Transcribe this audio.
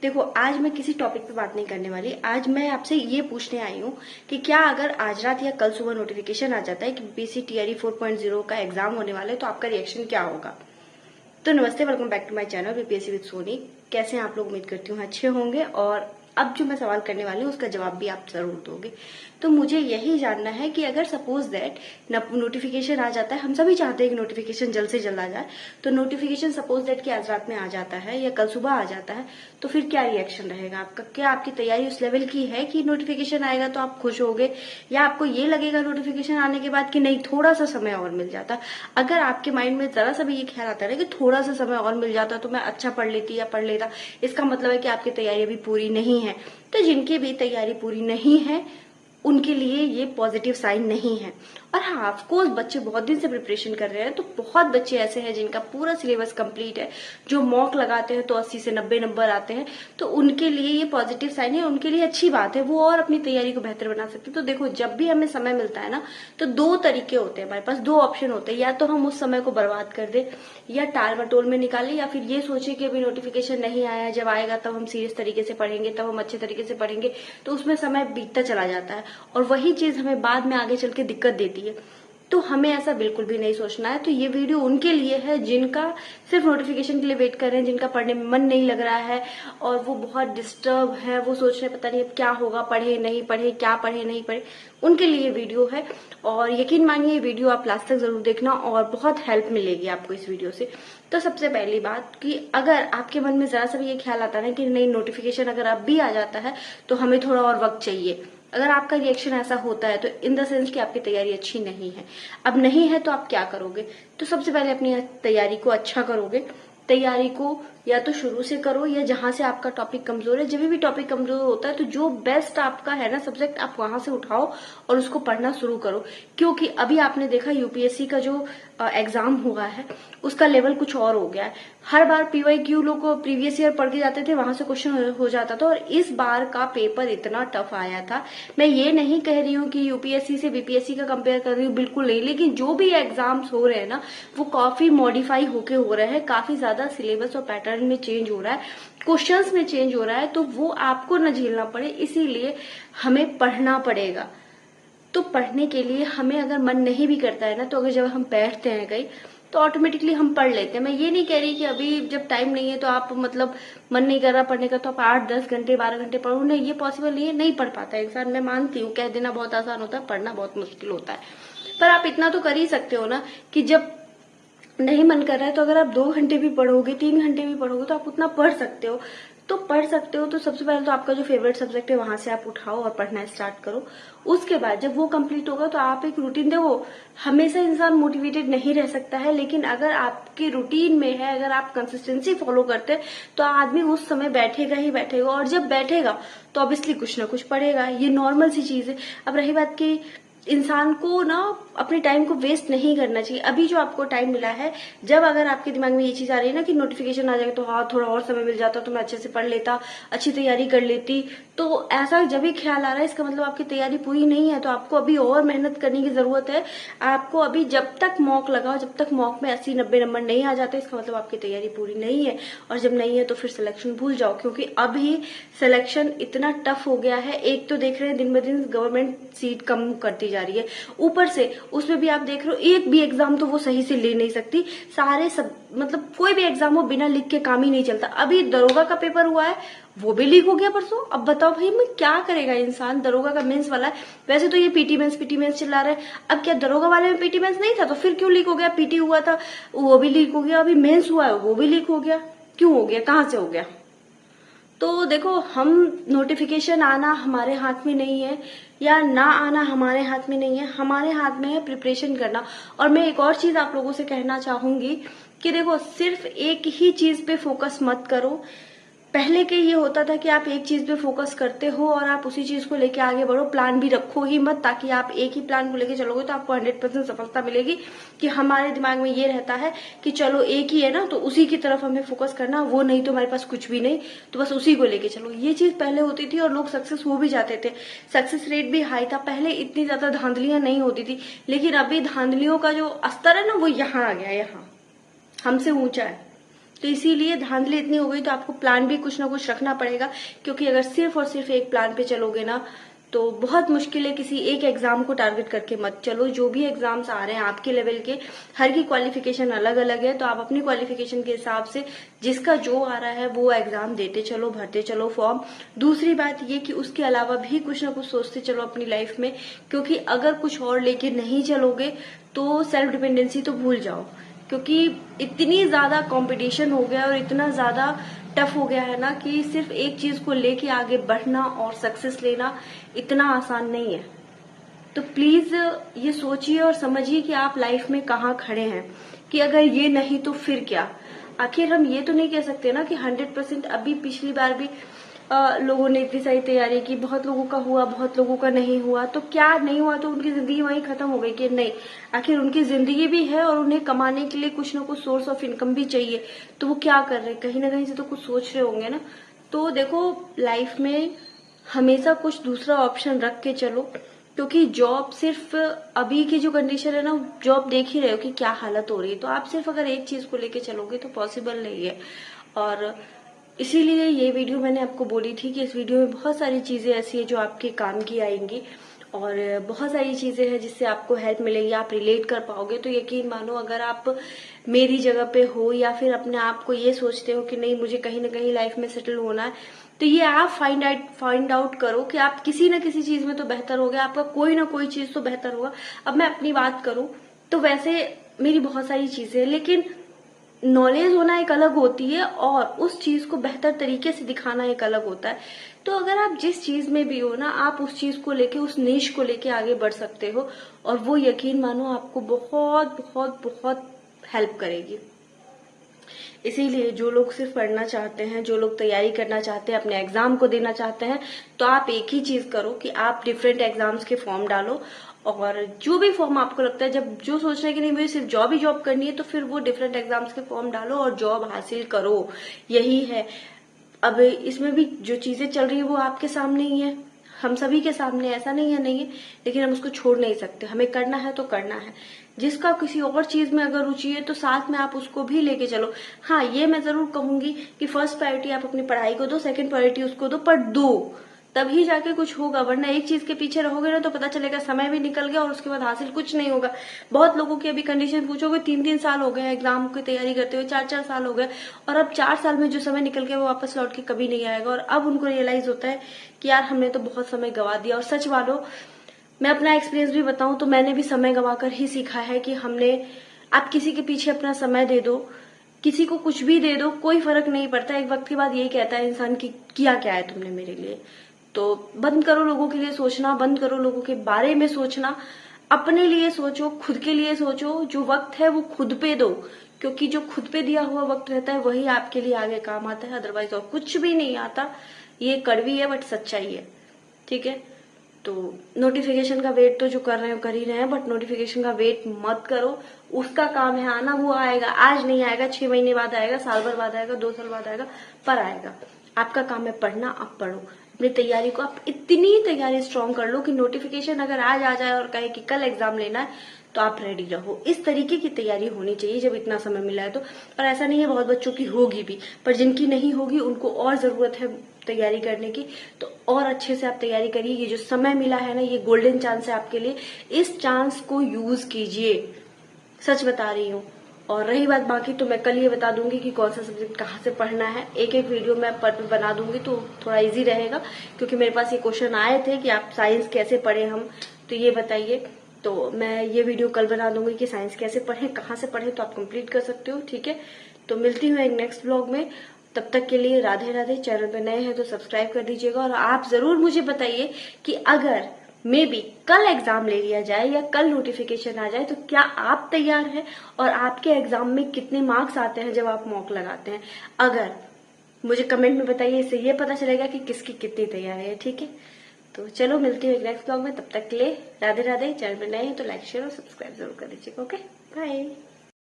देखो, आज मैं किसी टॉपिक पे बात नहीं करने वाली। आज मैं आपसे ये पूछने आई हूँ कि क्या अगर आज रात या कल सुबह नोटिफिकेशन आ जाता है कि बीपीएससी टीआरई 4.0 का एग्जाम होने वाला है, तो आपका रिएक्शन क्या होगा। तो नमस्ते, welcome back to my channel BPSC with Soni. कैसे हैं आप लोग? उम्मीद करती हूँ अच्छे होंगे। और अब जो मैं सवाल करने वाली हूँ उसका जवाब भी आप जरूर दोगे। तो मुझे यही जानना है कि अगर सपोज दैट नोटिफिकेशन आ जाता है, हम सभी चाहते हैं कि नोटिफिकेशन जल्द से जल्द आ जाए, तो नोटिफिकेशन सपोज दैट कि आज रात में आ जाता है या कल सुबह आ जाता है, तो फिर क्या रिएक्शन रहेगा आपका? क्या आपकी तैयारी उस लेवल की है कि नोटिफिकेशन आएगा तो आप खुश होगे, या आपको ये लगेगा नोटिफिकेशन आने के बाद कि नहीं, थोड़ा सा समय और मिल जाता। अगर आपके माइंड में जरा सा भी ये ख्याल आता है कि थोड़ा सा समय और मिल जाता तो मैं अच्छा पढ़ लेती या पढ़ लेता, इसका मतलब है कि आपकी तैयारी अभी पूरी नहीं है। तो जिनकी भी तैयारी पूरी नहीं है उनके लिए ये पॉजिटिव साइन नहीं है। और हाँ, ऑफकोर्स बच्चे बहुत दिन से प्रिपरेशन कर रहे हैं, तो बहुत बच्चे ऐसे हैं जिनका पूरा सिलेबस कंप्लीट है, जो मॉक लगाते हैं तो 80 से 90 नंबर आते हैं, तो उनके लिए ये पॉजिटिव साइन है, उनके लिए अच्छी बात है, वो और अपनी तैयारी को बेहतर बना सकते हैं। तो देखो, जब भी हमें समय मिलता है ना, तो दो तरीके होते हैं हमारे पास, दो ऑप्शन होते हैं। या तो हम उस समय को बर्बाद कर दे, या टाल मटोल में निकाले, या फिर ये सोचे कि अभी नोटिफिकेशन नहीं आया, जब आएगा तब हम सीरियस तरीके से पढ़ेंगे, तब हम अच्छे तरीके से पढ़ेंगे, तो उसमें समय बीतता चला जाता है और वही चीज हमें बाद में आगे चल के दिक्कत देती है। तो हमें ऐसा बिल्कुल भी नहीं सोचना है। तो ये वीडियो उनके लिए है जिनका सिर्फ नोटिफिकेशन के लिए वेट कर रहे हैं, जिनका पढ़ने में मन नहीं लग रहा है और वो बहुत डिस्टर्ब है, वो सोच रहे पता नहीं अब क्या होगा, पढ़े नहीं पढ़े, क्या पढ़े नहीं पढ़े, उनके लिए वीडियो है। और यकीन मानिए, ये वीडियो आप लास्ट तक जरूर देखना और बहुत हेल्प मिलेगी आपको इस वीडियो से। तो सबसे पहली बात कि अगर आपके मन में जरा सा भी ये ख्याल आता है कि नहीं, नोटिफिकेशन अगर अब भी आ जाता है तो हमें थोड़ा और वक्त चाहिए, अगर आपका रिएक्शन ऐसा होता है, तो इन द सेंस कि आपकी तैयारी अच्छी नहीं है। अब नहीं है तो आप क्या करोगे? तो सबसे पहले अपनी तैयारी को अच्छा करोगे। तैयारी को या तो शुरू से करो, या जहां से आपका टॉपिक कमजोर है, जब भी टॉपिक कमजोर होता है तो जो बेस्ट आपका है ना सब्जेक्ट, आप वहां से उठाओ और उसको पढ़ना शुरू करो। क्योंकि अभी आपने देखा यूपीएससी का जो एग्जाम हुआ है उसका लेवल कुछ और हो गया है। हर बार पीवाईक्यू लोग प्रीवियस ईयर पढ़ के जाते थे, वहां से क्वेश्चन हो जाता था, और इस बार का पेपर इतना टफ आया था। मैं ये नहीं कह रही हूँ कि यूपीएससी से बीपीएससी का कंपेयर कर रही हूँ, बिल्कुल नहीं, लेकिन जो भी एग्जाम्स हो रहे हैं ना, वो काफी मॉडिफाई होके हो रहे हैं, काफी ज्यादा सिलेबस और पैटर्न में चेंज हो रहा है, क्वेश्चंस में चेंज हो रहा है, तो वो आपको न झेलना पड़े, इसीलिए हमें पढ़ना पड़ेगा। तो पढ़ने के लिए हमें अगर मन नहीं भी करता है ना, तो अगर जब हम बैठते हैं कहीं तो ऑटोमेटिकली हम पढ़ लेते हैं। मैं ये नहीं कह रही कि अभी जब टाइम नहीं है तो आप मतलब मन नहीं कर रहा पढ़ने का तो आप 8-10 घंटे 12 घंटे पढ़ो, नहीं, ये पॉसिबल नहीं है, नहीं पढ़ पाता है इंसान। मैं मानती हूँ, कह देना बहुत आसान होता है, पढ़ना बहुत मुश्किल होता है, पर आप इतना तो कर ही सकते हो ना कि जब नहीं मन कर रहा है तो अगर आप 2 घंटे भी पढ़ोगे, 3 घंटे भी पढ़ोगे, तो आप उतना पढ़ सकते हो। तो पढ़ सकते हो तो सबसे पहले तो आपका जो फेवरेट सब्जेक्ट है वहां से आप उठाओ और पढ़ना स्टार्ट करो। उसके बाद जब वो कंप्लीट होगा तो आप एक रूटीन देखो, हमेशा इंसान मोटिवेटेड नहीं रह सकता है, लेकिन अगर आपके रूटीन में है, अगर आप कंसिस्टेंसी फॉलो करते हैं, तो आदमी उस समय बैठेगा ही बैठेगा, और जब बैठेगा तो ऑब्वियसली कुछ ना कुछ पढ़ेगा, ये नॉर्मल सी चीज है। अब रही बात की इंसान को ना अपने टाइम को वेस्ट नहीं करना चाहिए। अभी जो आपको टाइम मिला है, जब अगर आपके दिमाग में ये चीज आ रही है ना कि नोटिफिकेशन आ जाएगा तो हाँ थोड़ा और समय मिल जाता तो मैं अच्छे से पढ़ लेता, अच्छी तैयारी कर लेती, तो ऐसा जब भी ख्याल आ रहा है इसका मतलब आपकी तैयारी पूरी नहीं है, तो आपको अभी और मेहनत करने की जरूरत है। आपको अभी जब तक मॉक लगाओ, जब तक मॉक में 80-90 नंबर नहीं आ जाते, इसका मतलब आपकी तैयारी पूरी नहीं है। और जब नहीं है तो फिर सिलेक्शन भूल जाओ, क्योंकि अभी सिलेक्शन इतना टफ हो गया है। एक तो देख रहे हैं दिन ब दिन गवर्नमेंट सीट कम करती जा रही है, ऊपर से उसमें भी आप देख रहे हो एक भी एग्जाम तो वो सही से ले नहीं सकती, सारे सब मतलब कोई भी एग्जाम हो बिना लिख के काम ही नहीं चलता। अभी दरोगा का पेपर हुआ है, वो भी लीक हो गया परसों। अब बताओ भाई, मैं क्या करेगा इंसान? दरोगा का मेंस वाला है, वैसे तो ये पीटी मेंस चिल्ला रहे हैं, अब क्या दरोगा वाले में पीटी मेंस नहीं था तो फिर क्यों लीक हो गया? पीटी हुआ था वो भी लीक हो गया, अभी मेंस हुआ है वो भी लीक हो गया, क्यों हो गया, कहाँ से हो गया? तो देखो, हम नोटिफिकेशन आना हमारे हाथ में नहीं है या ना आना हमारे हाथ में नहीं है, हमारे हाथ में है प्रिपरेशन करना। और मैं एक और चीज आप लोगों से कहना चाहूंगी कि देखो, सिर्फ एक ही चीज पे फोकस मत करो। पहले के ये होता था कि आप एक चीज पे फोकस करते हो और आप उसी चीज को लेके आगे बढ़ो, प्लान भी रखो ही मत, ताकि आप एक ही प्लान को लेके चलोगे तो आपको 100% सफलता मिलेगी। कि हमारे दिमाग में ये रहता है कि चलो एक ही है ना तो उसी की तरफ हमें फोकस करना, वो नहीं तो हमारे पास कुछ भी नहीं, तो बस उसी को लेके चलो। ये चीज पहले होती थी और लोग सक्सेस हो भी जाते थे, सक्सेस रेट भी हाई था। पहले इतनी ज्यादा धांधलियां नहीं होती थी, लेकिन अभी धांधलियों का जो स्तर है ना वो यहाँ आ गया, यहाँ हमसे ऊंचा है। तो इसीलिए धांधली इतनी हो गई, तो आपको प्लान भी कुछ ना कुछ रखना पड़ेगा, क्योंकि अगर सिर्फ और सिर्फ एक प्लान पे चलोगे ना तो बहुत मुश्किल है। किसी एक एग्जाम को टारगेट करके मत चलो। जो भी एग्जाम्स आ रहे हैं आपके लेवल के, हर की क्वालिफिकेशन अलग अलग है, तो आप अपनी क्वालिफिकेशन के हिसाब से जिसका जो आ रहा है वो एग्जाम देते चलो, भरते चलो फॉर्म। दूसरी बात ये कि उसके अलावा भी कुछ ना कुछ सोचते चलो अपनी लाइफ में, क्योंकि अगर कुछ और लेके नहीं चलोगे तो सेल्फ डिपेंडेंसी तो भूल जाओ, क्योंकि इतनी ज्यादा कंपटीशन हो गया और इतना ज्यादा टफ हो गया है ना कि सिर्फ एक चीज को लेके आगे बढ़ना और सक्सेस लेना इतना आसान नहीं है। तो प्लीज ये सोचिए और समझिए कि आप लाइफ में कहाँ खड़े हैं, कि अगर ये नहीं तो फिर क्या। आखिर हम ये तो नहीं कह सकते ना कि 100%। अभी पिछली बार भी लोगों ने इतनी सारी तैयारी की, बहुत लोगों का हुआ, बहुत लोगों का नहीं हुआ। तो क्या नहीं हुआ तो उनकी जिंदगी वहीं खत्म हो गई कि नहीं? आखिर उनकी जिंदगी भी है और उन्हें कमाने के लिए कुछ ना कुछ सोर्स ऑफ इनकम भी चाहिए, तो वो क्या कर रहे हैं? कहीं ना कहीं से तो कुछ सोच रहे होंगे ना। तो देखो, लाइफ में हमेशा कुछ दूसरा ऑप्शन रख के चलो, क्योंकि जॉब सिर्फ अभी की जो कंडीशन है ना, जॉब देख ही रहे हो कि क्या हालत हो रही है। तो आप सिर्फ अगर एक चीज को लेके चलोगे तो पॉसिबल नहीं है। और इसीलिए ये वीडियो मैंने आपको बोली थी कि इस वीडियो में बहुत सारी चीजें ऐसी है जो आपके काम की आएंगी, और बहुत सारी चीजें हैं जिससे आपको हेल्प मिलेगी, आप रिलेट कर पाओगे। तो यकीन मानो, अगर आप मेरी जगह पे हो या फिर अपने आप को ये सोचते हो कि नहीं मुझे कहीं ना कहीं लाइफ में सेटल होना है, तो ये आप फाइंड आउट करो कि आप किसी न किसी चीज में तो बेहतर हो गया, आपका कोई ना कोई चीज तो बेहतर होगा। अब मैं अपनी बात करूं तो वैसे मेरी बहुत सारी चीजें हैं, लेकिन नॉलेज होना एक अलग होती है और उस चीज को बेहतर तरीके से दिखाना एक अलग होता है। तो अगर आप जिस चीज में भी हो ना, आप उस चीज को लेके, उस निश को लेके आगे बढ़ सकते हो, और वो यकीन मानो आपको बहुत बहुत बहुत हेल्प करेगी। इसीलिए जो लोग सिर्फ पढ़ना चाहते हैं, जो लोग तैयारी करना चाहते हैं, अपने एग्जाम को देना चाहते हैं, तो आप एक ही चीज करो कि आप डिफरेंट एग्जाम्स के फॉर्म डालो। और जो भी फॉर्म आपको लगता है, जब जो सोच रहे हैं कि नहीं मुझे सिर्फ जॉब ही जॉब करनी है, तो फिर वो डिफरेंट एग्जाम्स के फॉर्म डालो और जॉब हासिल करो। यही है। अब इसमें भी जो चीजें चल रही है वो आपके सामने ही है, हम सभी के सामने, ऐसा नहीं है नहीं है, लेकिन हम उसको छोड़ नहीं सकते। हमें करना है तो करना है। जिसका किसी और चीज में अगर रुचि है तो साथ में आप उसको भी लेके चलो। हाँ, ये मैं जरूर कहूंगी कि फर्स्ट प्रायोरिटी आप अपनी पढ़ाई को दो, सेकंड प्रायोरिटी उसको दो, पर दो, तभी जाके कुछ होगा। वरना एक चीज के पीछे रहोगे ना तो पता चलेगा समय भी निकल गया और उसके बाद हासिल कुछ नहीं होगा। बहुत लोगों की अभी कंडीशन पूछोगे, 3-3 साल हो गए एग्जाम की तैयारी करते हुए, 4-4 साल हो गए, और अब 4 साल में जो समय निकल गया वो वापस लौट के कभी नहीं आएगा। और अब उनको रियलाइज होता है कि यार हमने तो बहुत समय गवा दिया। और सच मानो, मैं अपना एक्सपीरियंस भी बताऊं तो मैंने भी समय गवाकर ही सीखा है कि हमने, आप किसी के पीछे अपना समय दे दो, किसी को कुछ भी दे दो, कोई फर्क नहीं पड़ता। एक वक्त के बाद यही कहता है इंसान की किया क्या है तुमने मेरे लिए। तो बंद करो लोगों के लिए सोचना, बंद करो लोगों के बारे में सोचना, अपने लिए सोचो, खुद के लिए सोचो। जो वक्त है वो खुद पे दो, क्योंकि जो खुद पे दिया हुआ वक्त रहता है वही आपके लिए आगे काम आता है, अदरवाइज और कुछ भी नहीं आता। ये कड़वी है बट सच्चाई है, ठीक है। तो नोटिफिकेशन का वेट तो जो कर रहे हो कर ही रहे हैं, बट नोटिफिकेशन का वेट मत करो। उसका काम है आना, वो आएगा। आज नहीं आएगा, 6 महीने बाद आएगा, साल भर बाद आएगा, 2 साल बाद आएगा, पर आएगा। आपका काम है पढ़ना, आप पढ़ो। अपनी तैयारी को आप इतनी तैयारी स्ट्रांग कर लो कि नोटिफिकेशन अगर आज आ जाए और कहे कि कल एग्जाम लेना है तो आप रेडी रहो। इस तरीके की तैयारी होनी चाहिए जब इतना समय मिला है तो। और ऐसा नहीं है, बहुत बच्चों की होगी भी, पर जिनकी नहीं होगी उनको और जरूरत है तैयारी करने की, तो और अच्छे से आप तैयारी करिए। ये जो समय मिला है ना, ये गोल्डन चांस है आपके लिए, इस चांस को यूज कीजिए, सच बता रही हूँ। और रही बात बाकी, तो मैं कल ये बता दूंगी कि कौन सा सब्जेक्ट कहाँ से पढ़ना है। एक एक वीडियो मैं पर बना दूंगी तो थोड़ा इजी रहेगा, क्योंकि मेरे पास ये क्वेश्चन आए थे कि आप साइंस कैसे पढ़े हम, तो ये बताइए। तो मैं ये वीडियो कल बना दूंगी कि साइंस कैसे पढ़े, कहाँ से पढ़े, तो आप कंप्लीट कर सकते हो, ठीक है। तो मिलती हूँ एक नेक्स्ट ब्लॉग में, तब तक के लिए राधे राधे। चैनल पे नए हैं तो सब्सक्राइब कर दीजिएगा। और आप जरूर मुझे बताइए कि अगर मे बी कल एग्जाम ले लिया जाए या कल नोटिफिकेशन आ जाए तो क्या आप तैयार हैं, और आपके एग्जाम में कितने मार्क्स आते हैं जब आप मॉक लगाते हैं। अगर मुझे कमेंट में बताइए, इससे ये पता चलेगा कि किसकी कितनी तैयारी है, ठीक है। तो चलो मिलती हूँ एक नेक्स्ट ब्लॉग में, तब तक के लिए राधे राधे। चैनल पे नए हैं तो लाइक शेयर और सब्सक्राइब जरूर कर दीजिएगा। Okay, bye.